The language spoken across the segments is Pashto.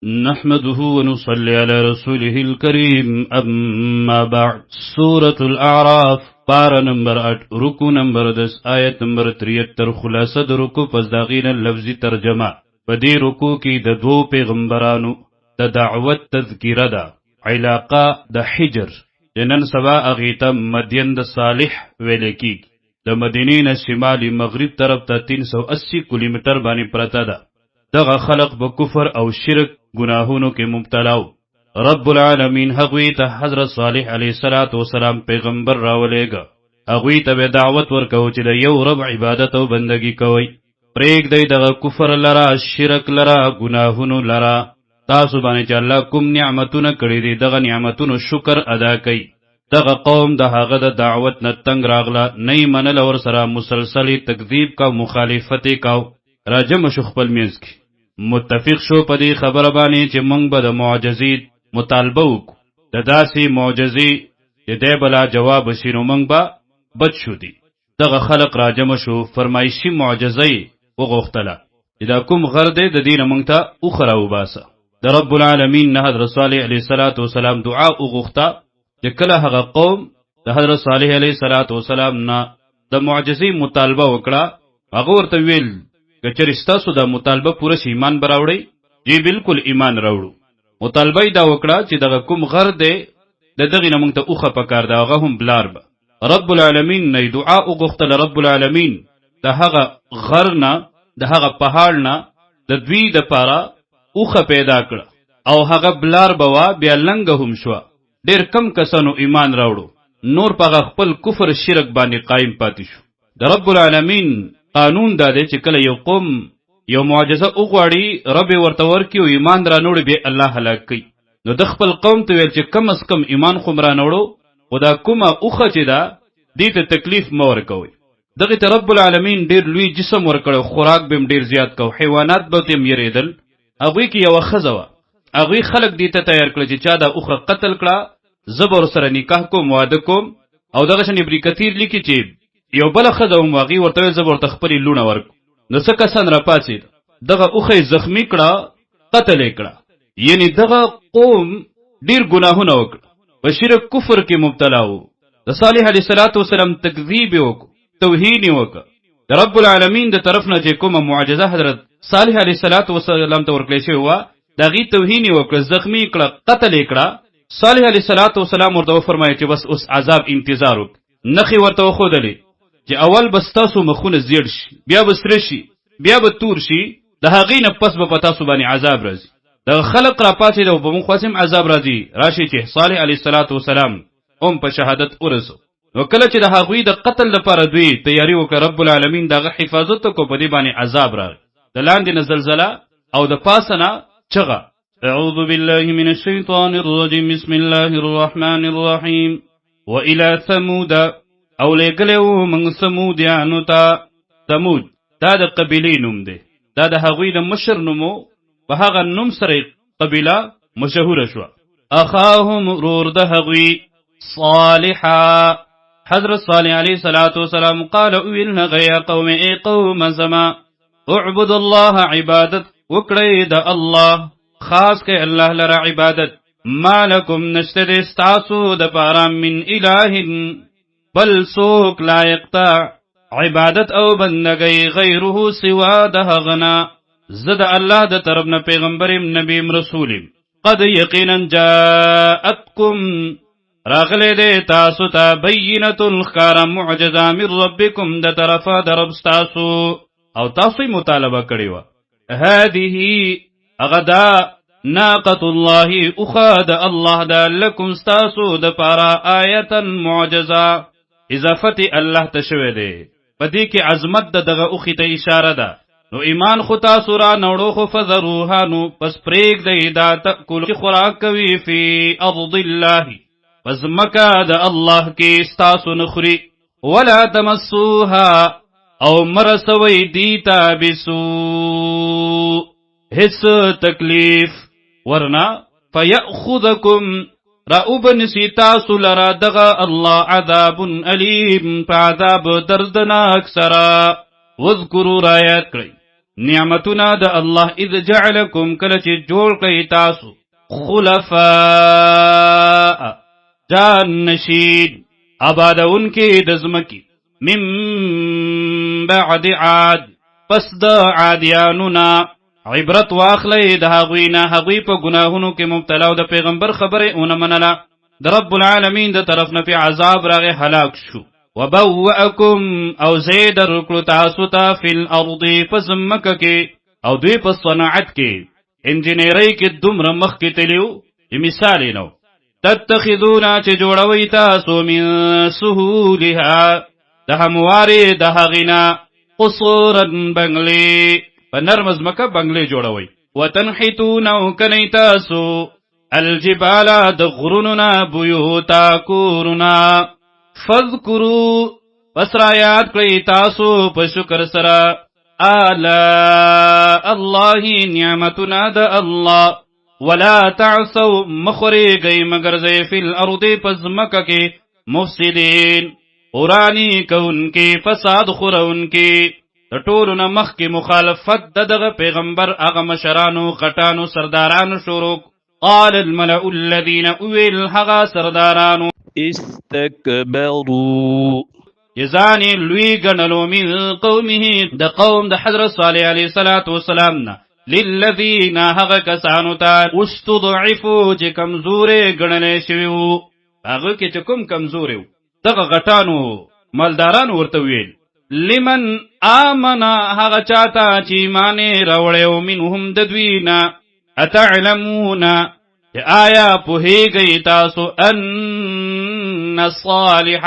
نحمده ونصلي على رسوله الكريم اما بعد سورة الاعراف پارا نمبر 8 رکو نمبر 10 آیت نمبر 73 خلاصه د رکو پس داغین لفظی ترجمه بدی رکو کی د دو پیغمبرانو د دعوت تذکیره ده علاقه د حجر جنن سبا اغیتا مدین د صالح ویلکی د مدینین شمالی مغرب طرف ته 380 کیلومتر باندې پرته ده دغه خلق به کفر او شرک گناهونو کې مبتلاو رب العالمین هغوی ته حضرت صالح علیه السلام پیغمبر راولېږه هغوی ته به دعوت ورکو چې د یو رب عبادت او بندگی کوي پرېږدئ دغه کفر لره شرک لره گناهونو لره تاسو باندې چې الله کوم نعمتونه کړي دي دغه نعمتونو شکر ادا کوي دغه قوم د هغه د دعوت نه تنگ راغله نه منل ور سره مسلسل تکذیب کا مخالفت کاو راجم شو خپل منځ کې متفق شو په دې خبره باندې چې موږ به د معجزې مطالبه وکړو د داسې معجزې چې دی بلا جواب شي نو موږ به بد شو دي دغه خلق راجم شو فرمایشي معجزې وغوښتله چې دا کوم غر دی د دې نه موږ ته وخره وباسه د رب العالمین نه حضرت صالح علیه السلام دعا وغوښته چې کله هغه قوم د حضرت صالح علیه السلام نه د معجزې مطالبه وکړه هغه ورته ویل کچری ستاسو د مطالبه پوره شي ایمان براوړی جی بالکل ایمان راوړو مطالبه دا وکړه چې دغه کوم غر دی د دغه نمونږ ته اوخه پکار دا هغه هم بلار به رب العالمین نه دعا وغوښتل رب العالمین د هغه غر نه د هغه پهاړ نه د دوی د پاره اوخه پیدا کړ او هغه بلار بوا بیا لنګ هم شو ډیر کم کسانو ایمان راوړو نور په خپل کفر شرک باندې قائم پاتې شو د رب العالمین قانون دا دی چې کله یو قوم یو معجزه وغواړي رب ورته ورکي او ایمان رانوړي به الله هلاک کوي نو د خپل قوم ته ویل چې کم از کم ایمان خو رانوړو خدا کومه اوخه چې دا دې ته تکلیف مور کوي دغه ته رب العالمین ډیر لوی جسم ورکړو خوراک به ډیر زیات کو حیوانات به تم یریدل هغه کې یو خزوه هغه خلک دې ته تیار کړ چې چا دا اوخه قتل کړه زبر سره نکاح کوم واده کوم او دغه شنه ابن کثیر لیکي چې یو بل خدوم واغي ورته زبر تخپلی لونه ورک نو څه کسان را پاتید دغه اوخه زخمی کړه قتل کړه یعنی دغه قوم ډیر گناهونه وکړه په شرک کفر کې مبتلا وو د صالح علیه السلام تکذیب وکړه توهین وکړه د رب العالمین د طرف نه چې کومه معجزه حضرت صالح علیه السلام ته ورکړې شوی و دغه توهین وکړه زخمی کړه قتل کړه صالح علیه السلام ورته فرمایي چې بس اوس عذاب انتظار وک نخي ورته خودلې چې اول بستاسو مخونه زیړ شي بیا بسره شي بیا به تور شي د هغې نه پس به پتا سو باندې عذاب راځي د خلق را پاتې د به مخواسم عذاب راځي راشي چې صالح علیه السلام په شهادت ورسو نو کله چې د هغوی د قتل لپاره دوی تیاری وکړه رب العالمین دغه حفاظت کو په دې باندې عذاب راغی د لاندې نه زلزله او د پاسنه چغه اعوذ بالله من الشیطان الرجیم بسم الله الرحمن الرحیم وإلى ثمود او لګلو من سمودیانو ته سمود دا د قبیلې نوم دی دا د هغوی د مشر نومو په هغه نوم سره قبیله مشهوره شو اخاهم رور د هغوی صالحا حضرت صالح علیه السلام قال اویلنا غیا قوم ای قوم زما اعبد الله عبادت وکړئ د الله خاص کې الله لره عبادت ما لکم نشتد استاسو د پاره من اله بل سوک لایق تا عبادت او بندگی غیره سوا ده غنا زد الله د طرف نه پیغمبریم نبیم رسولیم قد یقینا جاءتکم راغله ده تاسو ته بینۃ الخار معجزه من ربکم د طرفه د رب تاسو او تاسو مطالبه کړی و هذه اغدا ناقۃ الله اخاد الله د لکم تاسو د پارا آیه معجزه اضافت الله تشوی دی پدې کې عظمت دغه اوخی ته اشاره ده نو ایمان خو تاسو را نوړو خو فذروها نو پس پریک دی دا تاکل خوراک کوي فی ارض الله پس مکه د الله کې تاسو نخري ولا تمسوها او مرسوي دیتا بسو هیڅ تکلیف ورنا فیأخذکم رأوبن سیتاسو لرا دغا اللہ عذاب علیم پا عذاب دردناک سرا وذکرو رایت کری نعمتنا د الله اذ جعلکم کله چې جوړ کړی تاسو خلفاء جان نشید آبادون کې د ځمکې من بعد عاد پس د عادیانونا عبرت واخلی د هغوی نه هغوی په ګناهونو کې مبتلا او د پیغمبر خبره اونه منله د رب العالمین د طرف نه په عذاب راغی هلاک شو وبوأکم او زید رکلو تاسو ته فی الارض پس مکه کې او دوی په صنعت کې انجینری کې دومره مخ کې تلیو مثال نو تتخذونا چې جوړوي تاسو من سهولها د همواري د هغینا قصورا بنگلی په نرمز مکه بنگلی جوړوي وتنحتون او کنی تاسو الجبال د غروننا بیوتا کورنا فذکروا پس را یاد کړئ تاسو په شکر سره آلاء الله نعمتنا د الله ولا تعصوا مخرجي مگر زي فی الارض پس مکه کې مفسدین اورانی کون کې فساد خورون کې د ټولو نه مخکې مخالفت دغه پیغمبر هغه مشرانو غټانو سردارانو شروع قال الملأ الذين اویل هغه سردارانو استكبروا یزانی لوی گنلو من قومه د قوم د حضرت صالح علیه السلام نه للذین هغه کسانو ته استضعفوا چې کمزورې ګڼلې شوي وو هغه کې چې کوم کمزورې وو دغه غټانو مالدارانو ورته ویل لمن آمن هغه چاته چې ایمان راوړی و منهم د دوی نه اتعلمون آیا پوهیږئ تاسو ان صالح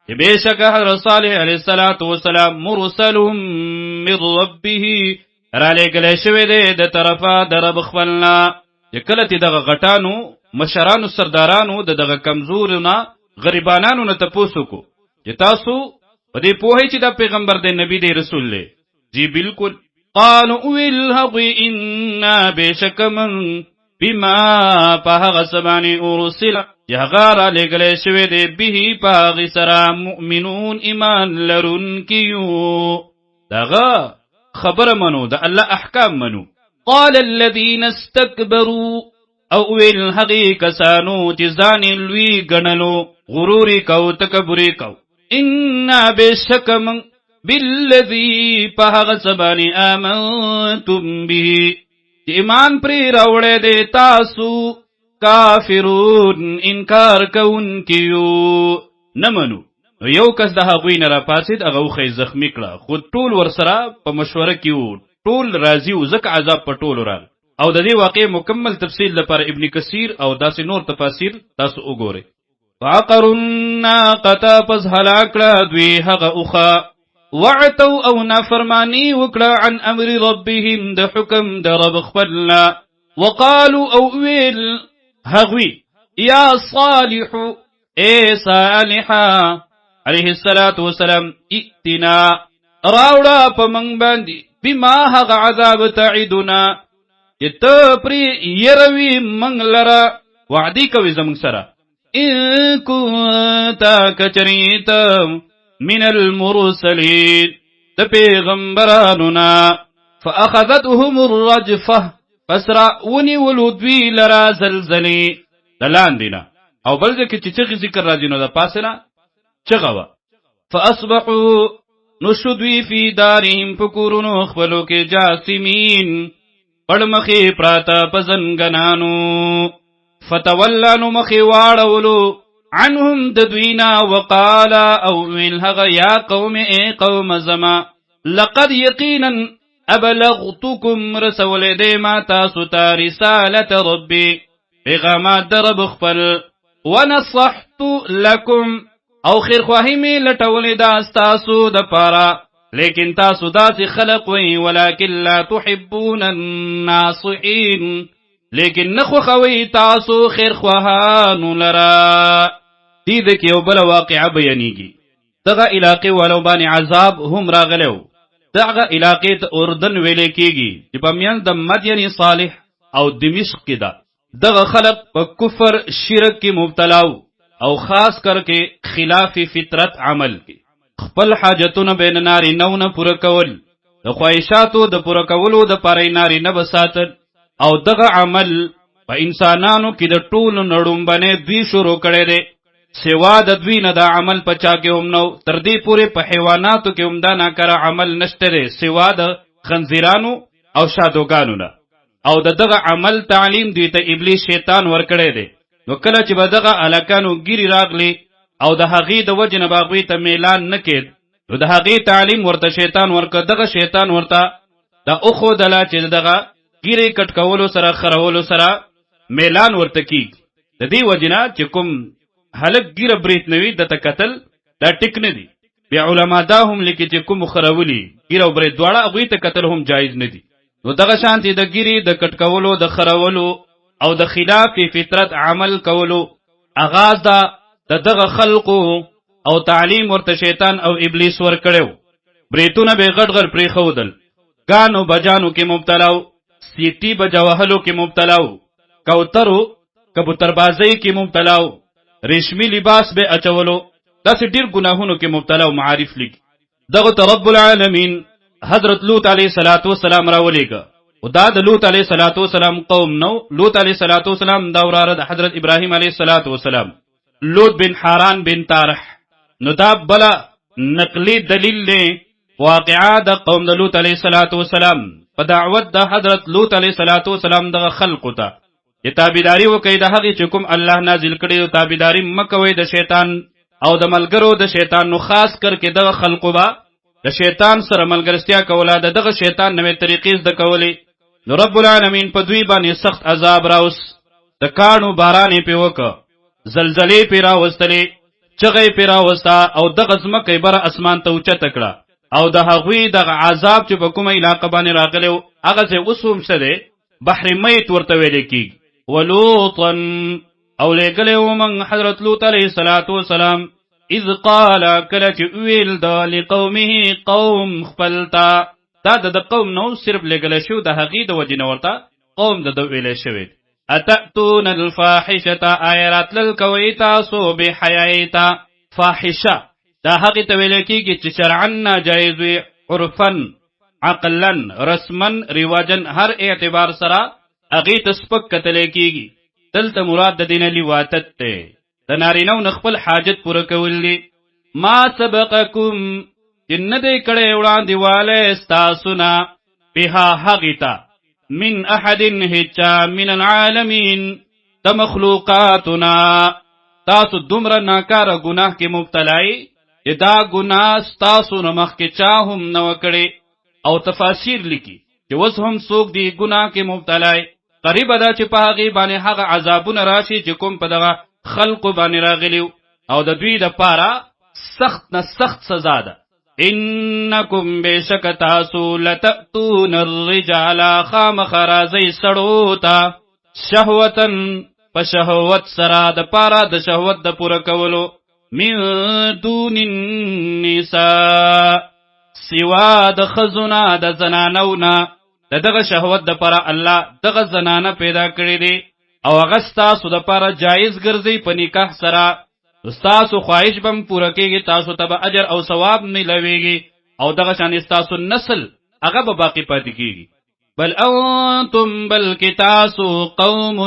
چې بېشکه حضرت صالح علیه السلام مرسل من ربه را لېږلی شوی دی د طرفه د رب خپلنا چې کله چې دغه غټانو مشرانو سردارانو دغه کمزورو نه غریبانانو نه تپوس وکړو چې تاسو په دې پوهئ چې دا پیغمبر دی نبی دی رسول دی جی بالکل قالوا اویل هغوی انا بېشکه من بما په هغه څه باندې ارسل چې هغه را لېږلی شوی دی به په هغې سره مؤمنون ایمان لرونکي یو دغه خبره منو د الله احکام منو قال الذين استكبروا او ویل هغې کسانو چې ځان لوی ګڼلو غروري کو تکبري کو انا بېشکه من بالذي په هغه څه باندې آمنتم به چې ایمان پرې راوړی دی تاسو کافرون انکار کوونکي یو نه منو نو یو کس د هغوی نه راپاڅېد هغه وښی زخمي کړه خو ټول ورسره په مشوره کې وو ټول راضي وو ځکه عذاب په ټولو راغی او د دې واقعې مکمل تفصیل لپاره ابن کثیر او داسې نور تفاسیر تاسو وګورئ فعقروا الناقة پس هلاک کړه دوی هغه اوښه وعتوا او نافرمانی وکړه عن امر ربهم د حکم د رب خپلنا وقالوا او ویل هغوی یا صالح اے صالحا علیه السلام ائتنا راوړه په موږ باندې بما هغه عذاب تعدنا چې ته پرې یروي موږ لره وعدې کوي زموږ سره ان كنت کچریت من المرسلین د پیغمبرانو نه فاخذتهم الرجفه پس را ونیولو دوی لرا زلزلې د لاندې نه او بل ځکه چې چغې ذکر راځي نو د پاسه نه چغه وه فاصبحوا نشدوی فی دارهم په کورونو خپلو کې جاسمین پړمخې پراته په زنګنانو فتولا نو مخې واړولو عنهم د دوینا وقال او ویل هغه یا قوم ای قوم زما لقد یقینا ابلغتکم رسول دی ما تاسو ته رسالت ربی پیغامات در رب خپل ونصحت لکم او خیرخواهی می لټولې دا ستاسو د پاره لیکن تاسو داسې خلق وئ ولکن لا تحبون الناصحین لیکن نخوخوی تاسو خیرخواهانو لرا دې کې یو بل واقعه بیانېږي دغه علاقې والو باندې عذاب هم راغلو دغه علاقې ته اردن ویلې کېږي چې په میان د مدین صالح او دمشق کې ده دغه خلق په کفر شرک کې مبتلا او خاص کر کې خلاف فطرت عمل کې خپل حاجتونه بین نارینه‌و نه پوره کول د خواهشاتو د پوره کولو د پاره نارینه بساتل او دغه عمل په انسانانو کې د ټولو نړومبنې دوی شروع کړی دی سوا د دوی نه دا عمل په چا کې هم نو تر دې پورې په حیواناتو کې هم دا ناکاره عمل نشته دی سوا د خنزیرانو او شادوګانو نه او دغه عمل تعلیم دوی ته ابلیس شیطان ورکړی دی نو کله چې به دغه الکانو ګیری راغلی او د هغې د وجې نه به هغوی ته میلان نه کېد نو د هغې تعلیم ورته شیطان ورکړ دغه شیطان ورته دا وښودله چې دغه ګیرې کټ کولو سره خرولو سره میلان ورته کېږي د دې وجې نه چې کوم هلک ګیره برید نوي دته کتل دا ټیک نه دي بیا علما دا هم لیکي چې کوم خرولي ګیره او برید دواړه هغوی ته کتل هم جایز نه دي نو دغه شانتې د ګیرې د کټ کولو د خرولو او د خلاف فطرت عمل کولو آغاز دا دغه خلقو او تعلیم ورته شیطان او ابلیس ورکړو بریتونه به غټ غټ پرې خودل ګانو بجانو کې مبتلا و سیټي بجوهلو کې مبتلا و کوترو کبوتربازۍ کې مبتلا و ریشمی لباس به اچولو داسې ډیر ګناهونو کې مبتلا او معارف لګي دغه رب العالمین حضرت لوط علیه السلام راولېګه او دا د لوط علیه السلام قوم نو لوط علیه السلام دا وراره د حضرت ابراهیم علیه السلام لوط بن حاران بن تارح نو دا بلا نقلی دلیل نه واقعا د قوم د لوط علیه السلام په دعوت د حضرت لوط علیه السلام دغه خلقو ته تابعداري وکړي د هغې چې کوم الله نازل کړي او تابعداري مکوئ د شیطان او د ملګرو د شیطان نو خاص کر کې دغه خلقو به د شیطان سره ملګرستیا کوله دغه شیطان نوې طریقې زده کولې نو رب العالمین په دوی باندې سخت عذاب راوس د کاڼو باران یې پې وکړه زلزلې پې راوستلې چغه یې پې راوسته او دغه ځمکه بره اسمان ته اوچته کړه او د هغوی دغه عذاب چې په کومه علاقه باندې راغلی و هغسې اوس هم څه دی بحر میت ورته ویلی کېږي ولوطا او لګلې ومن حضرت لوط علیه السلام اذ قال کله چې ویل د لقومه قوم خپلتا دا د قوم نو صرف لګل شو د هغې د وجې نه ورته قوم د ویلی شوی اتأتون الفاحشه آیرات للکوي تاسو بحیایتا فاحشه دا هغې ته ویل کېږي چې شرعا ناجایز وي عرفا عقلا رسما رواجا هر اعتبار سره هغې ته سپک کتلی کېږي دلته مراد د دې نه لیواتت دی د نارینهو نه خپل حاجت پوره کول دي ما سبقکم چې نه دی کړی وړاندې والی ستاسو نه بها هغې ته من احد هیچا من العالمین د مخلوقاتنا تاسو دومره ناکاره ګناه کې مبتلای چې دا ګناه ستاسو نه مخکې چا هم نه و کړی او تفاسیر لیکي چې اوس هم څوک دی ګناه کې مبتلای قریب ده چې په هغې باندې هغه عذابونه راشي چې کوم په دغه خلقو باندې راغلیو او د دوی د پاره سخت نه سخت سزا ده انکم بشک تاسو لتأتون الرجال خامخ راځئ سړو ته شهوتن په شهوت سره د پاره د شهوت د پوره کولو من دون النساء سوا د ښځو د زنانو نه دغه شهوت د پاره الله دغه زنانه پیدا کړی دی او هغه ستاسو د پاره جایز ګرځي په نکاح سره ستاسو خواهش بم پوره کېږي تاسو ته به اجر او ثواب میلاویږي او دغه شان ستاسو نسل هغه به باقی پاتې کېږي بل انتم بلکې تاسو قوم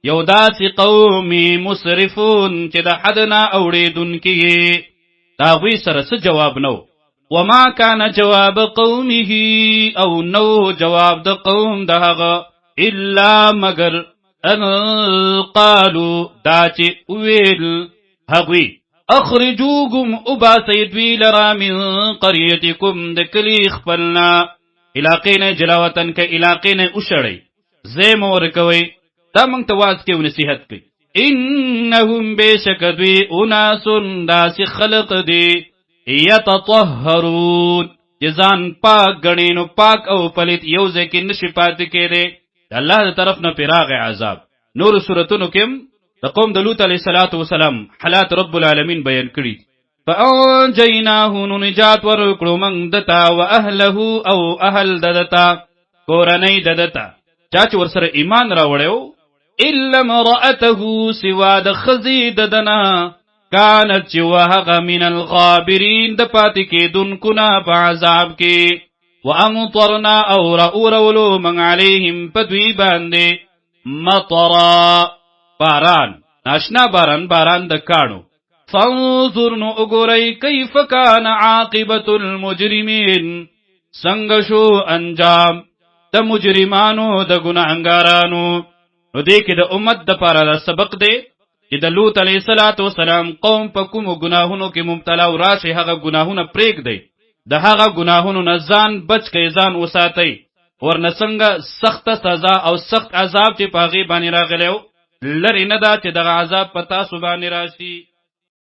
یو داسې قومي مسرفون چې د حد نه اوړېدونکي یې د هغوی سره څه جواب نو وما كان جواب قومه او نو جواب د قوم د هغه الا مگر ان قالوا دا چې ویل هغوی اخرجوهم اباسئ دوی لرا من قريتكم د کلي خپلنا علاقې نه جلاوطن که علاقې نه وشړئ زیم ورکوئ دا موږ ته واز کې نصیحت کوي انهم بشک دوی اناس داسې خلق دي یتطهرون چې ځان پاک ګڼي نو پاک او پلیت یو ځای کې نشي پاتې کېدی د الله د طرف نه پرې راغی عذاب نورو سورتونو کې د قوم د لوط علیه السلام حالات رب العالمین بیان کړي فانجیناه نو نجات ورکړو موږ دته و اهله او اهل ددته کورنۍ ددته چا چې ورسره ایمان راوړیو الا امرأته سوا د ښځې ددنه کانت چې وهغه من الغابرین د پاتې کېدونکو نه په عذاب کې وامطرنا او رأورولو من علیهم پدوی باندې مطرا باران، ناشنا باران د کانو. فانظر نو اگوری کیف کان عاقبت المجرمین، سنگشو انجام د مجرمانو د گناهنگارانو. نو دیکھ د امت د پارا دا سبق دے چې د لوط علیہ السلام قوم په کومو گناهونو کې مبتلا و راشي، هغه گناهونه پریک دی، د هغه گناهونو نه ځان بچ کئ، ځان وساتئ، ورنه څنګه سخت سزا او سخت عذاب چې په هغې باندې راغلی و، لرې نه ده چې دغه عذاب په تاسو باندې راشي.